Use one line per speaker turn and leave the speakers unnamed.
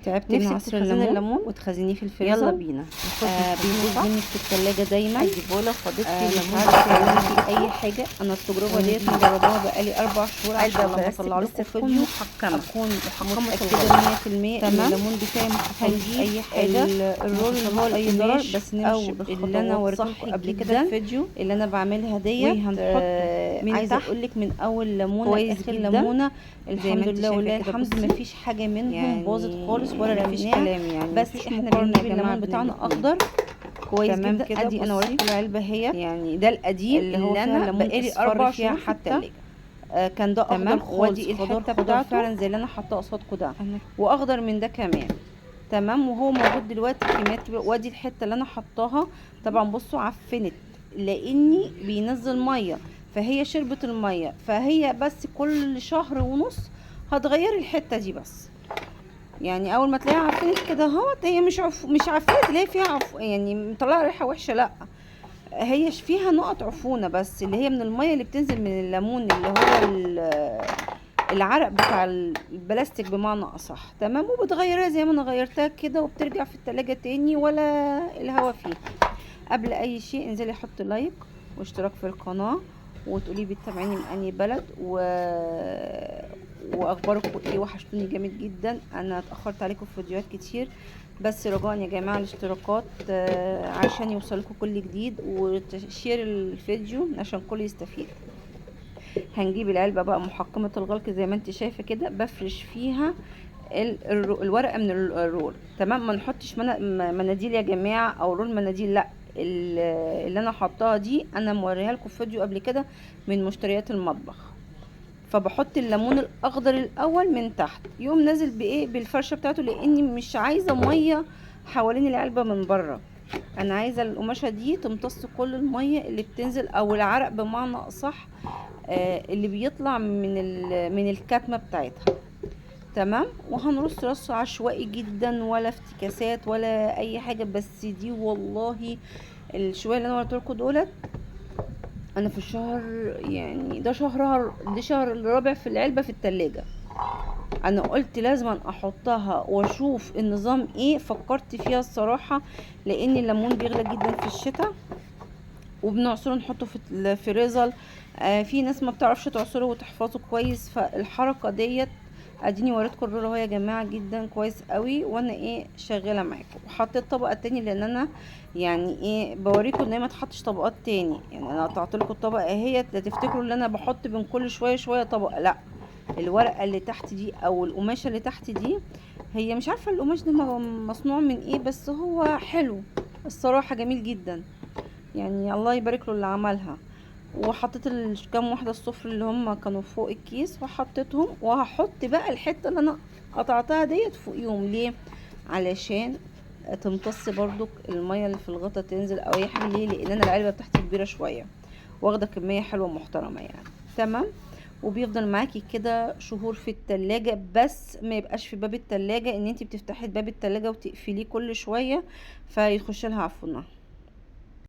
تعبت من
نفسك
عصير
تخزني
الليمون
الليمون
وتخزنيه في الفريزر.
يلا بينا
بيبوظ منك في التلاجة دايما.
ادي بوله فضيت فيه
مش
الليمون
عارفه
بتاعي.
تعملي فيه اي حاجه. انا التجربه ديت مجرباها بقالي 4 شهور عشان
علبه
لما
بلاستيك
اطلع
بس
لكم
تكون
فيديو
محكمه
اكون
محكمه
متاكده
الغلق.
100% ان
تمام.
الليمون بتاعي ما حصلوش اي حاجه،
الرول اللي هو
اي ضرر.
القماش
بس
او
نمشي اللي انا
بخطوات
وريته
صح
لكم قبل كده
جدا
الفيديو اللي انا بعملها ديت.
وهنحطه من
عايزه
تحت
اقول لك من اول ليمونه
كويس
لاخر
جدا
ليمونه
زي ما
الحمد
انت
لله
شايفه
ولله
كده.
الحمد
بصي
مفيش حاجه منهم
يعني
باظت خالص ولا
مفيش
رميناها.
كلام يعني
بس
مفيش
احنا
مقارنه
بنجيب
يا جماعه
الليمون
بين
بتاعنا
الاتنين.
اخضر كويس
تمام
جدا.
كده.
ادي انا
بصي
وريتكم العلبه اهيت،
يعني ده القديم
اللي هو فيها
اللي انا
الليمون
بقالي
اصفر
4
فيها
شهور في
حتى.
التلاجة.
كان ده اخضر
تمام.
خالص،
وادي
خضار
الحته
خضار
بتاعته
فعلا زي اللي انا حاطاه قصادكم ده،
انا
واخضر من ده كمان. تمام. وهو موجود دلوقتي كميات كبيره. وادي الحته اللي انا حطاها طبعا بصوا عفنت لاني بينزل ميه، فهي شربت الميه، فهي بس كل شهر ونص هتغيري الحته دي بس. يعني اول ما تلاقيها عفنت كده اهوت، هي مش عفنت اللي هي فيها يعني مطلعه ريحه وحشه، لا هي فيها نقط عفونه بس، اللي هي من الميه اللي بتنزل من الليمون، اللي هو العرق بتاع البلاستيك بمعنى اصح. تمام. وبتغيرها زي ما انا غيرتها كده، وبترجع في التلاجة تاني ولا الهوا فيه. قبل اي شيء انزلي حطي لايك واشتراك في القناه، وتقولي بتتابعيني من انهي بلد واخباركم ايه. وحشتوني جامد جدا. انا اتاخرت عليكم في فيديوهات كتير، بس رجاء يا جماعه الاشتراكات عشان يوصلكم كل جديد، وتشير الفيديو عشان كل يستفيد. هنجيب العلبه بقى محكمه الغلق زي ما انت شايفه كده، بفرش فيها الورقه من الرول. تمام. ما نحطش مناديل يا جماعه او رول مناديل، لا اللي انا حطاها دي انا موريها لكم في فيديو قبل كده من مشتريات المطبخ. فبحط الليمون الاخضر الاول من تحت، يقوم نازل بايه بالفرشه بتاعته، لاني مش عايزه ميه حوالين العلبه من بره. انا عايزه القماشه دي تمتص كل الميه اللي بتنزل او العرق بمعنى اصح، اللي بيطلع من الكتمه بتاعتها. تمام. وهنرص رص عشوائي جدا، ولا افتكاسات ولا اي حاجه. بس دي والله الشويه اللي انا قلت لكم دولت، انا في الشهر يعني ده شهر الرابع في العلبه في التلاجة. انا قلت لازم احطها واشوف النظام ايه. فكرت فيها الصراحه، لان الليمون بيغلى جدا في الشتاء، وبنعصره نحطه في الفريزر. في ناس ما بتعرفش تعصره وتحفظه كويس. فالحركه ديت اديني وريتكم الرول اهو يا جماعه جدا كويس قوي. وانا شغاله معاكم. وحطيت طبقه تاني لان انا يعني بوريكم ان هي ما تحطش طبقات تاني. يعني انا قطعت لكم الطبقه اهيت، لا تفتكروا ان انا بحط بين كل شويه شويه طبقه، لا. الورقه اللي تحت دي او القماشه اللي تحت دي، هي مش عارفه القماش ده مصنوع من ايه، بس هو حلو الصراحه، جميل جدا. يعني الله يبارك له اللي عملها. وحطيت كام واحده الصفر اللي هم كانوا فوق الكيس وحطيتهم. وهحط بقى الحته اللي انا قطعتها ديت فوقيهم. ليه؟ علشان تمتص برضو الميه اللي في الغطا تنزل او اي حاجه. ليه؟ لان انا العلبه بتاعتي كبيره شويه، واخده كميه حلوه محترمه يعني. تمام. وبيفضل معاكي كده شهور في التلاجة. بس ما يبقاش في باب التلاجة ان انتي بتفتحي باب التلاجة وتقفليه كل شويه فيخش لها عفونه.